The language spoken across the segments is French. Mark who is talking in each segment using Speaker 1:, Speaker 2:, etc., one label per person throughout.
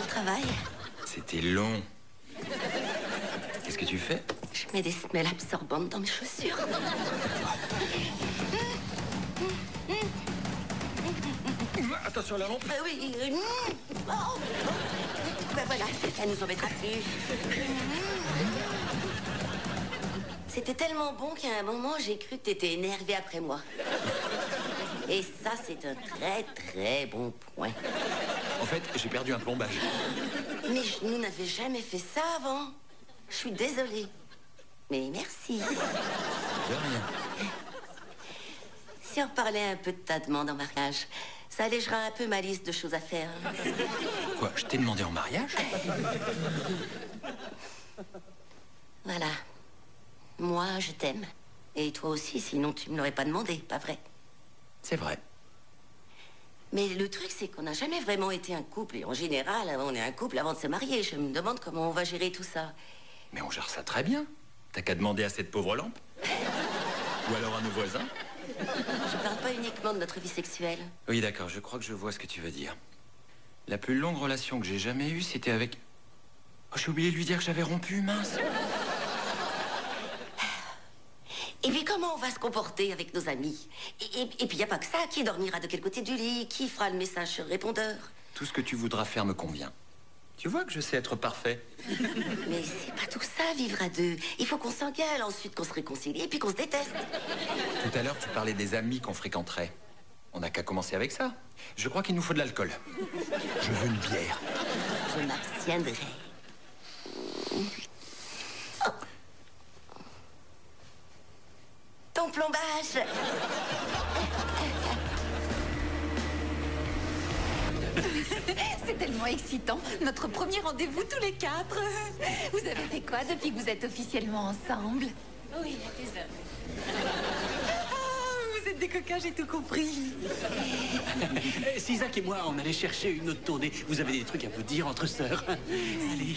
Speaker 1: le travail?
Speaker 2: C'était long. Qu'est-ce que tu fais?
Speaker 1: Je mets des semelles absorbantes dans mes chaussures.
Speaker 2: Attention à la lampe.
Speaker 1: Oui. Oh. Ben voilà, elle nous embêtera plus. C'était tellement bon qu'à un moment, j'ai cru que t'étais énervé après moi. Et ça, c'est un très, très bon point.
Speaker 2: En fait, j'ai perdu un plombage.
Speaker 1: Mais nous n'avions jamais fait ça avant. Je suis désolée. Mais merci.
Speaker 2: De rien.
Speaker 1: Si on parlait un peu de ta demande en mariage, ça allégera un peu ma liste de choses à faire.
Speaker 2: Quoi, je t'ai demandé en mariage?
Speaker 1: Voilà. Moi, je t'aime. Et toi aussi, sinon tu me l'aurais pas demandé, pas vrai?
Speaker 2: C'est vrai.
Speaker 1: Mais le truc, c'est qu'on n'a jamais vraiment été un couple. Et en général, on est un couple avant de se marier. Je me demande comment on va gérer tout ça.
Speaker 2: Mais on gère ça très bien. T'as qu'à demander à cette pauvre lampe. Ou alors à nos voisins.
Speaker 1: Je parle pas uniquement de notre vie sexuelle.
Speaker 2: Oui, d'accord, je crois que je vois ce que tu veux dire. La plus longue relation que j'ai jamais eue, c'était avec... Oh, j'ai oublié de lui dire que j'avais rompu, mince.
Speaker 1: Et puis comment on va se comporter avec nos amis? Et puis il n'y a pas que ça. Qui dormira de quel côté du lit? Qui fera le message sur répondeur?
Speaker 2: Tout ce que tu voudras faire me convient. Tu vois que je sais être parfait.
Speaker 1: Mais c'est pas tout ça, vivre à deux. Il faut qu'on s'engueule, ensuite qu'on se réconcilie, et puis qu'on se déteste.
Speaker 2: Tout à l'heure, tu parlais des amis qu'on fréquenterait. On n'a qu'à commencer avec ça. Je crois qu'il nous faut de l'alcool. Je veux une bière.
Speaker 1: Je m'abstiendrai. Oh. Ton plombage.
Speaker 3: C'est tellement excitant. Notre premier rendez-vous tous les quatre. Vous avez fait quoi depuis que vous êtes officiellement ensemble?
Speaker 4: Oui, à tes heures.
Speaker 3: Vous êtes des coquins, j'ai tout compris.
Speaker 5: Si Zach et moi, on allait chercher une autre tournée. Vous avez des trucs à vous dire entre sœurs. Allez.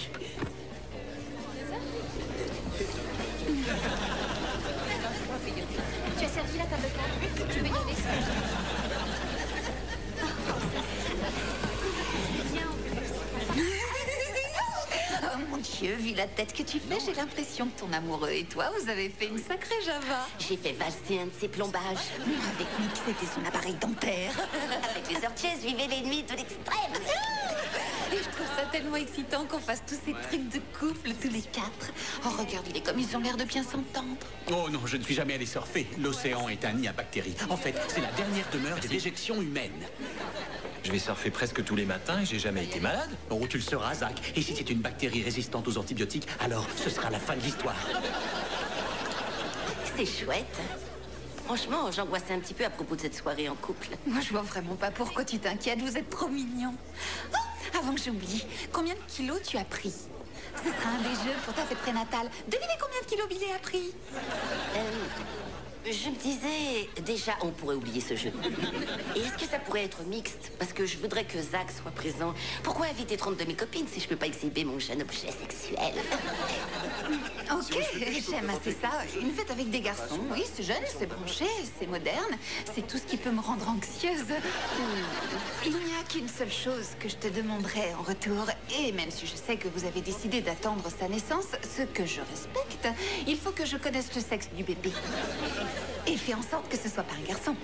Speaker 4: Tu as servi la table 4. Tu peux y aller seul.
Speaker 3: Oh mon Dieu, vu la tête que tu fais, j'ai l'impression que ton amoureux et toi, vous avez fait une sacrée Java.
Speaker 1: J'ai fait valser un de ses plombages.
Speaker 3: Avec Nick, c'était son appareil dentaire.
Speaker 1: Avec les ortiers, je vivais les nuits de l'extrême.
Speaker 3: Et je trouve ça tellement excitant qu'on fasse tous ces trucs de couple tous les quatre. Oh, regarde, il est comme ils ont l'air de bien s'entendre.
Speaker 5: Oh non, je ne suis jamais allé surfer. L'océan est un nid à bactéries. En fait, c'est la dernière demeure des déjections humaines.
Speaker 2: Je vais surfer presque tous les matins et j'ai jamais été malade.
Speaker 5: Oh, tu le sauras, Zach. Et si c'est une bactérie résistante aux antibiotiques, alors ce sera la fin de l'histoire.
Speaker 1: C'est chouette. Franchement, j'angoissais un petit peu à propos de cette soirée en couple.
Speaker 3: Moi, je vois vraiment pas pourquoi tu t'inquiètes. Vous êtes trop mignons. Oh, avant que j'oublie, combien de kilos tu as pris? Ce sera un des jeux pour ta fête prénatale. Devinez combien de kilos Billy a pris?
Speaker 1: Je me disais, déjà, on pourrait oublier ce jeu. Et est-ce que ça pourrait être mixte? Parce que je voudrais que Zach soit présent. Pourquoi inviter 30 de mes copines si je peux pas exhiber mon jeune objet sexuel?
Speaker 3: Ok, j'aime assez ça. Une fête avec des garçons, oui, c'est jeune, c'est branché, c'est moderne. C'est tout ce qui peut me rendre anxieuse. Il n'y a qu'une seule chose que je te demanderai en retour. Et même si je sais que vous avez décidé d'attendre sa naissance, ce que je respecte, il faut que je connaisse le sexe du bébé. Et fais en sorte que ce soit pas un garçon.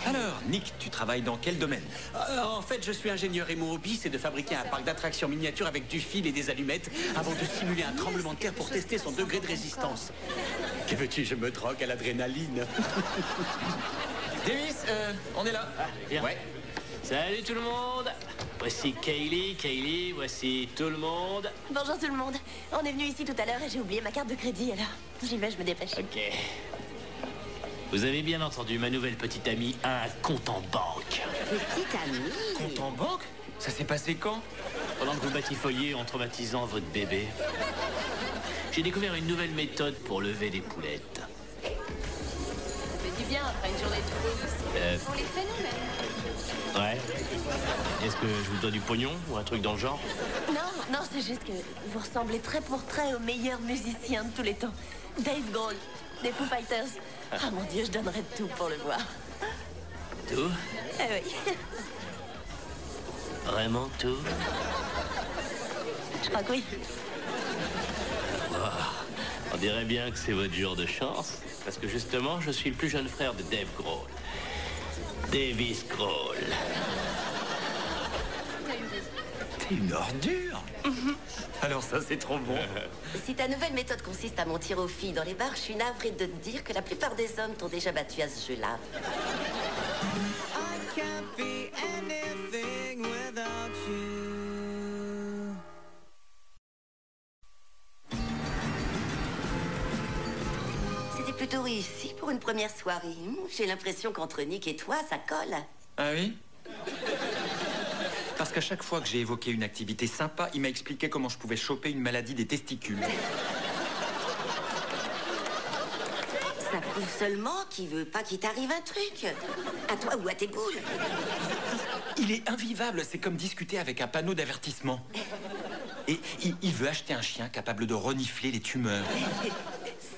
Speaker 2: Alors, Nick, tu travailles dans quel domaine?
Speaker 5: En fait, je suis ingénieur et mon hobby, c'est de fabriquer un parc d'attractions miniature avec du fil et des allumettes avant de simuler un tremblement de terre pour tester son degré de résistance. Que veux-tu, je me drogue à l'adrénaline.
Speaker 2: Davis, on est là.
Speaker 6: Bien.
Speaker 2: Ouais.
Speaker 6: Salut tout le monde. Voici Kaylee, voici tout le monde.
Speaker 4: Bonjour tout le monde. On est venu ici tout à l'heure et j'ai oublié ma carte de crédit, alors j'y vais, je me dépêche.
Speaker 6: Ok. Vous avez bien entendu, ma nouvelle petite amie a un compte en banque.
Speaker 1: Petite amie.
Speaker 2: Compte en banque? Ça s'est passé quand?
Speaker 6: Pendant que vous batifolliez en traumatisant votre bébé, j'ai découvert une nouvelle méthode pour lever des poulettes.
Speaker 4: Ça fait du bien après une journée de course. On les fait nous-mêmes.
Speaker 6: Ouais. Est-ce que je vous dois du pognon ou un truc dans le genre?
Speaker 4: Non, c'est juste que vous ressemblez trait pour trait au meilleur musicien de tous les temps. Dave Grohl, des Foo Fighters. Ah mon Dieu, je donnerais tout pour le voir.
Speaker 6: Tout?
Speaker 4: Eh oui.
Speaker 6: Vraiment tout?
Speaker 4: Je crois que oui.
Speaker 6: On dirait bien que c'est votre jour de chance, parce que justement, je suis le plus jeune frère de Dave Grohl. Davis Grohl.
Speaker 2: T'es une ordure. Alors ça, c'est trop bon.
Speaker 1: Si ta nouvelle méthode consiste à mentir aux filles dans les bars, je suis navrée de te dire que la plupart des hommes t'ont déjà battu à ce jeu-là. C'était plutôt réussi pour une première soirée. J'ai l'impression qu'entre Nick et toi, ça colle.
Speaker 2: Ah oui? Parce qu'à chaque fois que j'ai évoqué une activité sympa, il m'a expliqué comment je pouvais choper une maladie des testicules.
Speaker 1: Ça prouve seulement qu'il veut pas qu'il t'arrive un truc. À toi ou à tes boules.
Speaker 2: Il est invivable, c'est comme discuter avec un panneau d'avertissement. Et il veut acheter un chien capable de renifler les tumeurs.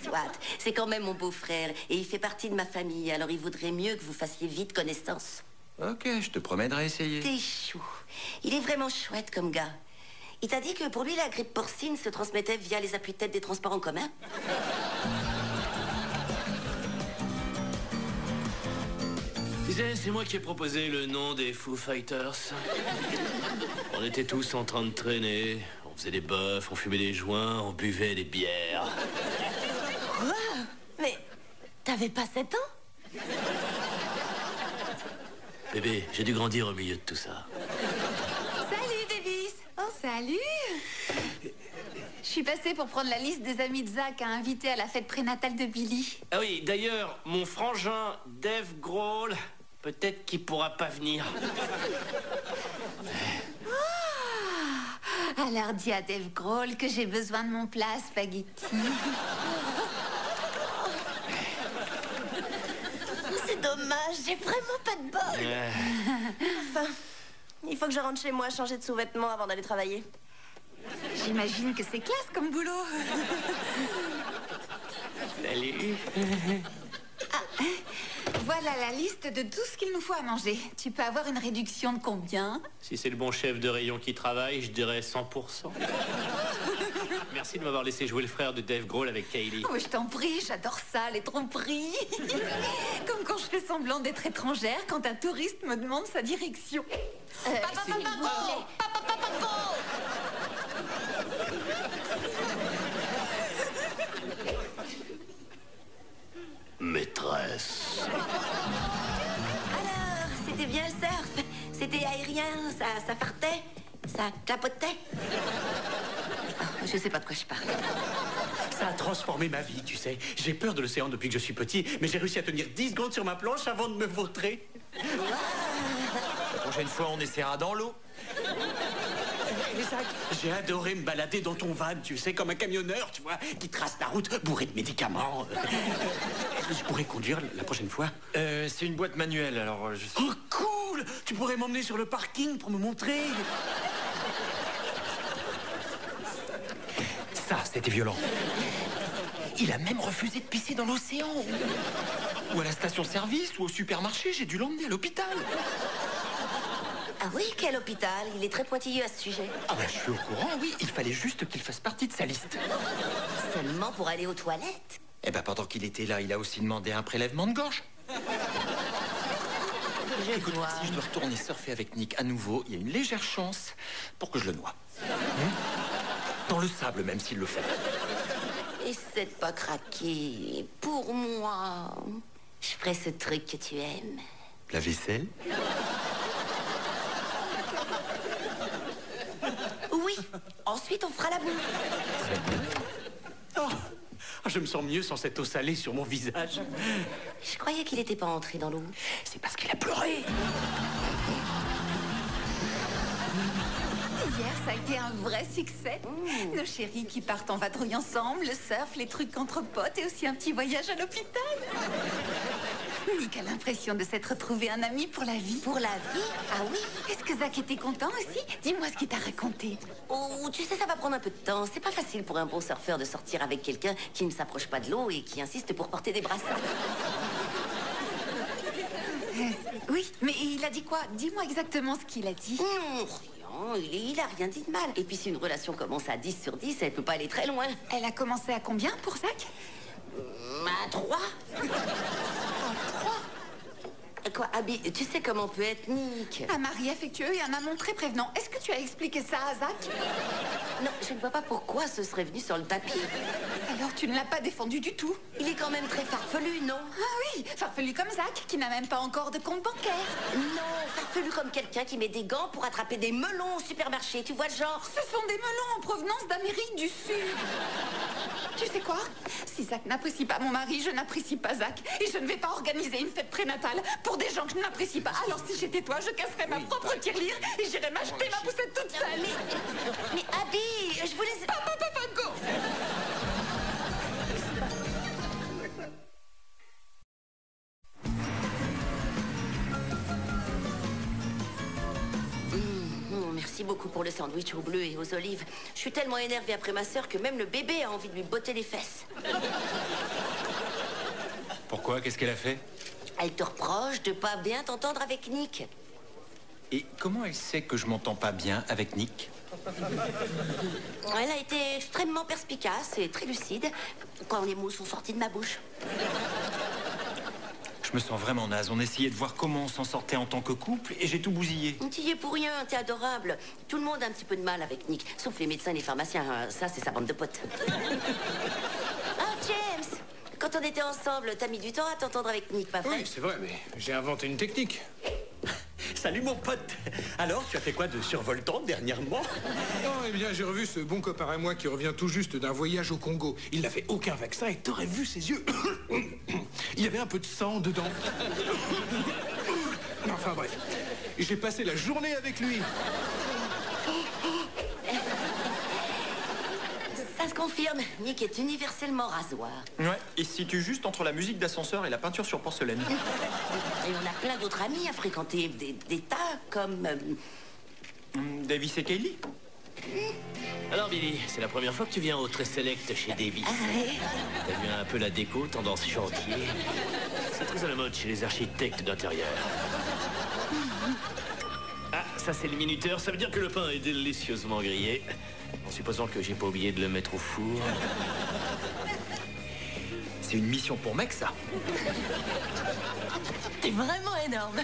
Speaker 1: Soit, c'est quand même mon beau-frère et il fait partie de ma famille, alors il vaudrait mieux que vous fassiez vite connaissance.
Speaker 2: Ok, je te promets de réessayer.
Speaker 1: T'es chou. Il est vraiment chouette comme gars. Il t'a dit que pour lui, la grippe porcine se transmettait via les appuis-têtes des transports en commun?
Speaker 6: Tu sais, c'est moi qui ai proposé le nom des Foo Fighters. On était tous en train de traîner. On faisait des bœufs, on fumait des joints, on buvait des bières.
Speaker 4: Quoi? Mais t'avais pas 7 ans?
Speaker 6: Bébé, j'ai dû grandir au milieu de tout ça.
Speaker 3: Salut, Davis. Oh, salut. Je suis passée pour prendre la liste des amis de Zach à inviter à la fête prénatale de Billy.
Speaker 6: Ah oui, d'ailleurs, mon frangin Dave Grohl, peut-être qu'il pourra pas venir.
Speaker 3: Alors dis à Dave Grohl que j'ai besoin de mon plat spaghetti.
Speaker 4: C'est dommage, j'ai vraiment pas de bol. Enfin, il faut que je rentre chez moi changer de sous-vêtements avant d'aller travailler.
Speaker 3: J'imagine que c'est classe comme boulot.
Speaker 6: Salut.
Speaker 3: Voilà la liste de tout ce qu'il nous faut à manger. Tu peux avoir une réduction de combien?
Speaker 6: Si c'est le bon chef de rayon qui travaille, je dirais 100%. Merci de m'avoir laissé jouer le frère de Dave Grohl avec Kaylee.
Speaker 3: Oh, je t'en prie, j'adore ça, les tromperies. Comme quand je fais semblant d'être étrangère quand un touriste me demande sa direction.
Speaker 4: S'il vous plaît.
Speaker 6: Maîtresse.
Speaker 1: Alors, c'était bien le surf. C'était aérien, ça partait, ça clapotait. Oh, je sais pas de quoi je parle.
Speaker 5: Ça a transformé ma vie, tu sais. J'ai peur de l'océan depuis que je suis petit, mais j'ai réussi à tenir 10 secondes sur ma planche avant de me vautrer.
Speaker 2: La prochaine fois, on essaiera dans l'eau.
Speaker 5: J'ai adoré me balader dans ton van, tu sais, comme un camionneur, tu vois, qui trace la route bourré de médicaments. Je pourrais conduire la prochaine fois.
Speaker 2: C'est une boîte manuelle, alors je sais...
Speaker 5: Oh, cool! Tu pourrais m'emmener sur le parking pour me montrer.
Speaker 2: Ça, c'était violent. Il a même refusé de pisser dans l'océan. Ou à la station-service, ou au supermarché, j'ai dû l'emmener à l'hôpital.
Speaker 1: Ah oui, quel hôpital? Il est très pointilleux à ce sujet.
Speaker 2: Ah bah, je suis au courant, oui. Il fallait juste qu'il fasse partie de sa liste.
Speaker 1: Seulement pour aller aux toilettes?
Speaker 2: Eh ben, pendant qu'il était là, il a aussi demandé un prélèvement de gorge. Écoute, si je dois retourner surfer avec Nick à nouveau, il y a une légère chance pour que je le noie. Dans le sable, même s'il le faut.
Speaker 1: Essaie de pas craquer. Pour moi, je ferai ce truc que tu aimes.
Speaker 2: La vaisselle?
Speaker 1: Oui. Ensuite, on fera la boue.
Speaker 5: Oh, je me sens mieux sans cette eau salée sur mon visage.
Speaker 1: Je croyais qu'il était pas entré dans l'eau.
Speaker 2: C'est parce qu'il a pleuré.
Speaker 3: Hier, ça a été un vrai succès. Nos chéris qui partent en vadrouille ensemble, le surf, les trucs entre potes et aussi un petit voyage à l'hôpital. Nick a l'impression de s'être trouvé un ami pour la vie.
Speaker 1: Pour la vie? Ah oui?
Speaker 3: Est-ce que Zach était content aussi? Dis-moi ce qu'il t'a raconté.
Speaker 1: Oh, tu sais, ça va prendre un peu de temps. C'est pas facile pour un bon surfeur de sortir avec quelqu'un qui ne s'approche pas de l'eau et qui insiste pour porter des brassards.
Speaker 3: Oui, mais il a dit quoi? Dis-moi exactement ce qu'il a dit.
Speaker 1: Rien, il a rien dit de mal. Et puis si une relation commence à 10 sur 10, elle peut pas aller très loin.
Speaker 3: Elle a commencé à combien pour Zach?
Speaker 1: À 3. Quoi, Abby, tu sais comment peut être Nick?
Speaker 3: Un mari affectueux et un amant très prévenant. Est-ce que tu as expliqué ça à Zach?
Speaker 1: Non, je ne vois pas pourquoi ce serait venu sur le tapis.
Speaker 3: Alors tu ne l'as pas défendu du tout?
Speaker 1: Il est quand même très farfelu, non?
Speaker 3: Ah oui, farfelu comme Zach, qui n'a même pas encore de compte bancaire.
Speaker 1: Non, farfelu comme quelqu'un qui met des gants pour attraper des melons au supermarché, tu vois le genre?
Speaker 3: Ce sont des melons en provenance d'Amérique du Sud. Tu sais quoi? Si Zach n'apprécie pas mon mari, je n'apprécie pas Zach. Et je ne vais pas organiser une fête prénatale pour des gens que je n'apprécie pas. Alors si j'étais toi, je casserais ma propre tirelire et j'irais m'acheter ma poussette toute seule.
Speaker 1: Mais Abby, je voulais...
Speaker 3: Papa, go!
Speaker 1: Merci beaucoup pour le sandwich au bleu et aux olives. Je suis tellement énervée après ma sœur que même le bébé a envie de lui botter les fesses.
Speaker 2: Pourquoi? Qu'est-ce qu'elle a fait?
Speaker 1: Elle te reproche de pas bien t'entendre avec Nick.
Speaker 2: Et comment elle sait que je m'entends pas bien avec Nick?
Speaker 1: Elle a été extrêmement perspicace et très lucide quand les mots sont sortis de ma bouche.
Speaker 2: Je me sens vraiment naze. On essayait de voir comment on s'en sortait en tant que couple et j'ai tout bousillé.
Speaker 1: Tu y es pour rien, t'es adorable. Tout le monde a un petit peu de mal avec Nick, sauf les médecins et les pharmaciens. Ça, c'est sa bande de potes. Ah, James! Quand on était ensemble, t'as mis du temps à t'entendre avec Nick, pas vrai?
Speaker 5: Oui, c'est vrai, mais j'ai inventé une technique. Salut mon pote. Alors, tu as fait quoi de survoltant dernièrement?
Speaker 7: Oh, eh bien, j'ai revu ce bon copain à moi qui revient tout juste d'un voyage au Congo. Il n'avait aucun vaccin et t'aurais vu ses yeux. Il y avait un peu de sang dedans. Enfin bref, j'ai passé la journée avec lui.
Speaker 1: Ça se confirme, Nick est universellement rasoir.
Speaker 2: Ouais, il se situe juste entre la musique d'ascenseur et la peinture sur porcelaine.
Speaker 1: Et on a plein d'autres amis à fréquenter, des tas comme...
Speaker 2: Davis et Kaylee?
Speaker 6: Alors Billy, c'est la première fois que tu viens au Très Select chez Davis. T'as vu un peu la déco, tendance chantier. C'est très à la mode chez les architectes d'intérieur. Ah, ça c'est le minuteur, ça veut dire que le pain est délicieusement grillé. En supposant que j'ai pas oublié de le mettre au four.
Speaker 2: C'est une mission pour mec, ça.
Speaker 4: T'es vraiment énorme.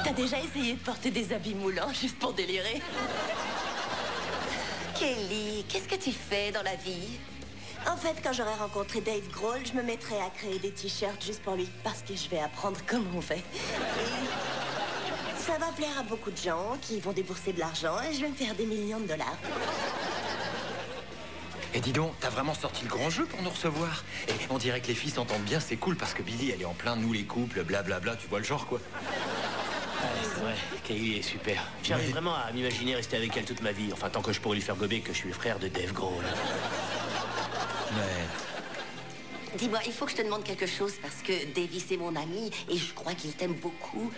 Speaker 4: T'as déjà essayé de porter des habits moulants juste pour délirer?
Speaker 1: Kelly, qu'est-ce que tu fais dans la vie?
Speaker 4: En fait, quand j'aurai rencontré Dave Grohl, je me mettrai à créer des t-shirts juste pour lui, parce que je vais apprendre comment on fait. Et ça va plaire à beaucoup de gens qui vont débourser de l'argent et je vais me faire des millions de dollars.
Speaker 2: Et dis donc, t'as vraiment sorti le grand jeu pour nous recevoir. Et on dirait que les filles s'entendent bien, c'est cool, parce que Billy, elle est en plein nous les couples, blablabla, tu vois le genre, quoi.
Speaker 6: C'est vrai, Kaylee est super. J'arrive vraiment à m'imaginer rester avec elle toute ma vie. Enfin, tant que je pourrais lui faire gober que je suis le frère de Dave Grohl.
Speaker 2: Ouais.
Speaker 1: Dis-moi, il faut que je te demande quelque chose parce que Davis est mon ami et je crois qu'il t'aime beaucoup.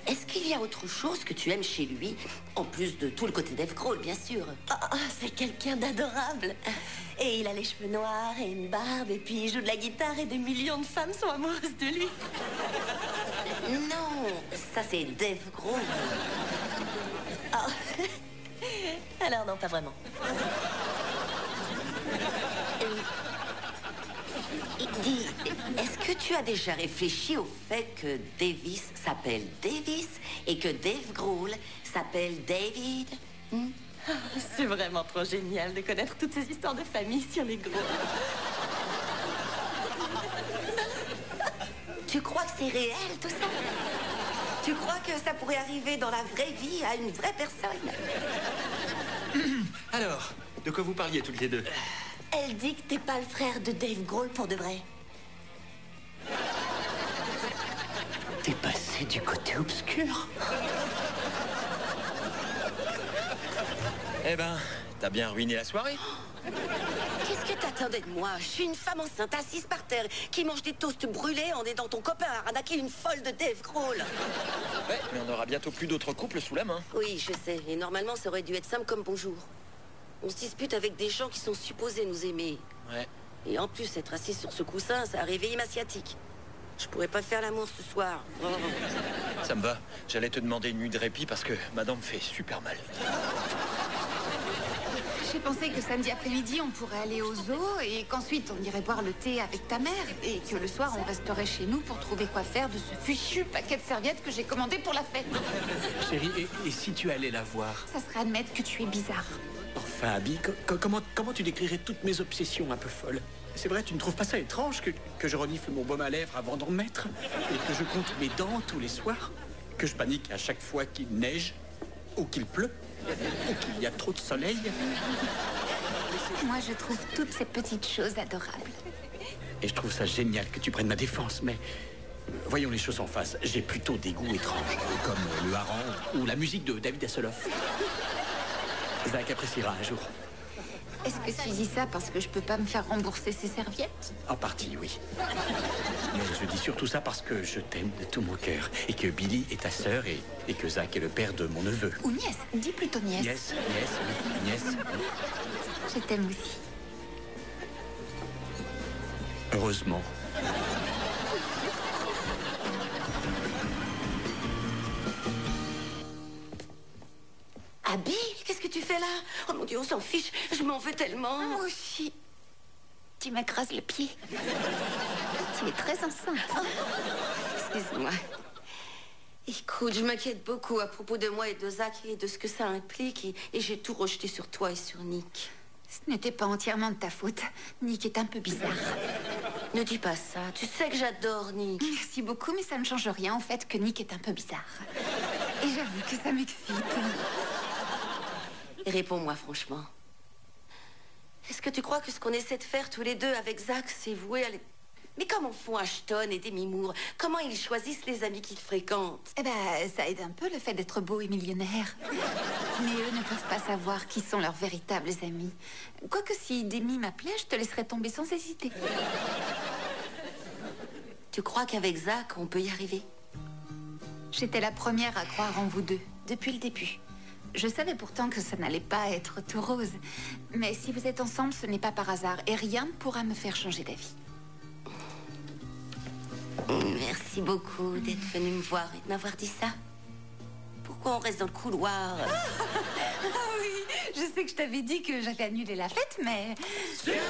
Speaker 1: Est-ce qu'il y a autre chose que tu aimes chez lui, en plus de tout le côté Dave Grohl, bien sûr?
Speaker 4: C'est quelqu'un d'adorable. Et il a les cheveux noirs et une barbe, et puis il joue de la guitare et des millions de femmes sont amoureuses de lui.
Speaker 1: Non, ça c'est Dave Grohl.
Speaker 4: Alors non, pas vraiment.
Speaker 1: Dis, est-ce que tu as déjà réfléchi au fait que Davis s'appelle Davis et que Dave Grohl s'appelle David?
Speaker 4: C'est vraiment trop génial de connaître toutes ces histoires de famille sur les gros.
Speaker 1: Tu crois que c'est réel tout ça? Tu crois que ça pourrait arriver dans la vraie vie à une vraie personne?
Speaker 2: Alors, de quoi vous parliez toutes les deux?
Speaker 4: Elle dit que t'es pas le frère de Dave Grohl pour de vrai.
Speaker 6: T'es passé du côté obscur.
Speaker 2: Eh ben, t'as bien ruiné la soirée.
Speaker 1: Qu'est-ce que t'attendais de moi? Je suis une femme enceinte assise par terre qui mange des toasts brûlés en aidant ton copain à arnaquer une folle de Dave Grohl.
Speaker 2: Ouais, mais on aura bientôt plus d'autres couples sous la main.
Speaker 1: Oui, je sais. Et normalement, ça aurait dû être simple comme bonjour. On se dispute avec des gens qui sont supposés nous aimer.
Speaker 2: Ouais.
Speaker 1: Et en plus, être assis sur ce coussin, ça a réveillé ma sciatique. Je pourrais pas faire l'amour ce soir. Oh.
Speaker 2: Ça me va. J'allais te demander une nuit de répit parce que ma dent me fait super mal.
Speaker 3: J'ai pensé que samedi après-midi, on pourrait aller au zoo et qu'ensuite on irait boire le thé avec ta mère et que le soir, on resterait chez nous pour trouver quoi faire de ce fichu paquet de serviettes que j'ai commandé pour la fête.
Speaker 5: Chérie, et si tu allais la voir?
Speaker 3: Ça serait admettre que tu es bizarre.
Speaker 5: Enfin, Abby, comment tu décrirais toutes mes obsessions un peu folles? C'est vrai, tu ne trouves pas ça étrange que je renifle mon baume à lèvres avant d'en mettre? Et que je compte mes dents tous les soirs? Que je panique à chaque fois qu'il neige? Ou qu'il pleut? Ou qu'il y a trop de soleil?
Speaker 3: Moi, je trouve toutes ces petites choses adorables.
Speaker 5: Et je trouve ça génial que tu prennes ma défense, mais... Voyons les choses en face. J'ai plutôt des goûts étranges, comme le hareng ou la musique de David Hasselhoff. Zach appréciera un jour.
Speaker 3: Est-ce que tu dis ça parce que je peux pas me faire rembourser ces serviettes?
Speaker 5: En partie, oui. Mais je dis surtout ça parce que je t'aime de tout mon cœur. Et que Billy est ta sœur et que Zach est le père de mon neveu.
Speaker 3: Ou nièce. Dis plutôt nièce.
Speaker 5: Nièce.
Speaker 3: Je t'aime aussi.
Speaker 5: Heureusement.
Speaker 1: Abby, qu'est-ce que tu fais là? Oh mon Dieu, on s'en fiche. Je m'en veux tellement.
Speaker 3: Moi aussi. Tu m'écrases le pied. Tu es très enceinte.
Speaker 1: Oh, excuse-moi. Écoute, je m'inquiète beaucoup à propos de moi et de Zach et de ce que ça implique. Et j'ai tout rejeté sur toi et sur Nick.
Speaker 3: Ce n'était pas entièrement de ta faute. Nick est un peu bizarre.
Speaker 1: Ne dis pas ça. Tu sais que j'adore Nick.
Speaker 3: Merci beaucoup, mais ça ne change rien au fait que Nick est un peu bizarre. Et j'avoue que ça m'excite.
Speaker 1: Réponds-moi franchement. Est-ce que tu crois que ce qu'on essaie de faire tous les deux avec Zach, c'est voué à... Mais comment font Ashton et Demi Moore? Comment ils choisissent les amis qu'ils fréquentent?
Speaker 3: Eh ben, ça aide un peu le fait d'être beau et millionnaire. Mais eux ne peuvent pas savoir qui sont leurs véritables amis. Quoique si Demi m'appelait, je te laisserais tomber sans hésiter.
Speaker 1: Tu crois qu'avec Zach, on peut y arriver?
Speaker 3: J'étais la première à croire en vous deux, depuis le début. Je savais pourtant que ça n'allait pas être tout rose. Mais si vous êtes ensemble, ce n'est pas par hasard. Et rien ne pourra me faire changer d'avis.
Speaker 1: Merci beaucoup d'être venu me voir et de m'avoir dit ça. Pourquoi on reste dans le couloir?
Speaker 3: Ah oui, je sais que je t'avais dit que j'allais annuler la fête, mais...
Speaker 2: Surprise!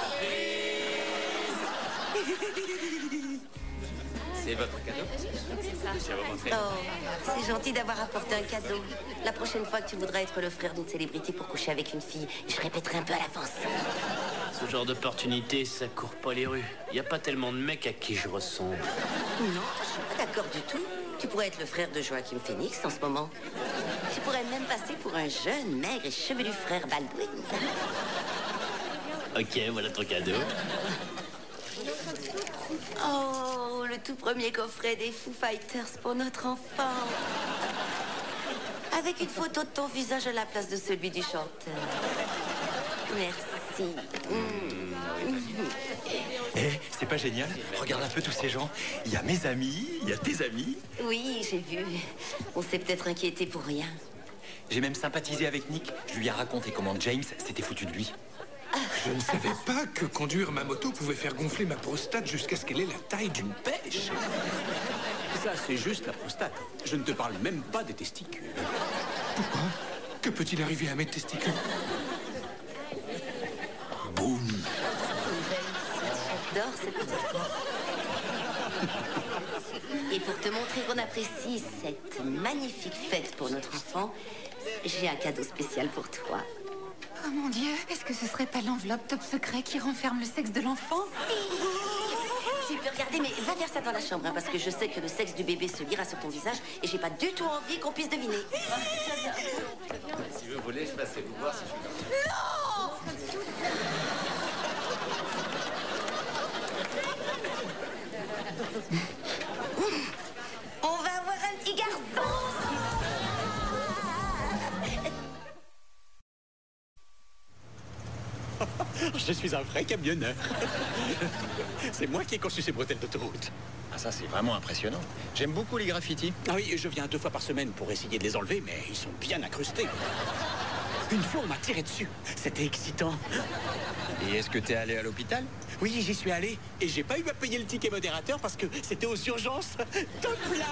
Speaker 2: C'est votre cadeau?
Speaker 1: Oh, c'est gentil d'avoir apporté un cadeau. La prochaine fois que tu voudras être le frère d'une célébrité pour coucher avec une fille, je répéterai un peu à l'avance.
Speaker 6: Ce genre d'opportunité, ça court pas les rues. Y a pas tellement de mecs à qui je ressemble.
Speaker 1: Non, je suis pas d'accord du tout. Tu pourrais être le frère de Joaquin Phoenix en ce moment. Tu pourrais même passer pour un jeune, maigre et chevelu frère Baldwin.
Speaker 6: Ok, voilà ton cadeau.
Speaker 1: Oh, le tout premier coffret des Foo Fighters pour notre enfant. Avec une photo de ton visage à la place de celui du chanteur. Merci.
Speaker 2: Eh, c'est pas génial? Regarde un peu tous ces gens. Il y a mes amis, il y a tes amis.
Speaker 1: Oui, j'ai vu. On s'est peut-être inquiété pour rien.
Speaker 2: J'ai même sympathisé avec Nick. Je lui ai raconté comment James s'était foutu de lui.
Speaker 7: Je ne savais pas que conduire ma moto pouvait faire gonfler ma prostate jusqu'à ce qu'elle ait la taille d'une pêche.
Speaker 5: Ça, c'est juste la prostate. Je ne te parle même pas des testicules.
Speaker 7: Pourquoi? Que peut-il arriver à mes testicules?
Speaker 2: Boum!
Speaker 1: J'adore cette petite fleur. Et pour te montrer qu'on apprécie cette magnifique fête pour notre enfant, j'ai un cadeau spécial pour toi.
Speaker 3: Oh mon Dieu, est-ce que ce serait pas l'enveloppe top secret qui renferme le sexe de l'enfant?
Speaker 1: Tu peux regarder, mais va faire ça dans la chambre, hein, parce que je sais que le sexe du bébé se lira sur ton visage et j'ai pas du tout envie qu'on puisse deviner.
Speaker 2: Si vous voulez, je passe vous voir si je...
Speaker 1: On va avoir un petit garçon!
Speaker 5: Je suis un vrai camionneur. C'est moi qui ai conçu ces bretelles d'autoroute.
Speaker 2: Ah, ça, c'est vraiment impressionnant. J'aime beaucoup les graffitis.
Speaker 5: Ah oui, je viens 2 fois par semaine pour essayer de les enlever, mais ils sont bien incrustés. Une fois, on m'a tiré dessus. C'était excitant.
Speaker 2: Et est-ce que t'es allé à l'hôpital?
Speaker 5: Oui, j'y suis allé. Et j'ai pas eu à payer le ticket modérateur parce que c'était aux urgences. Top là.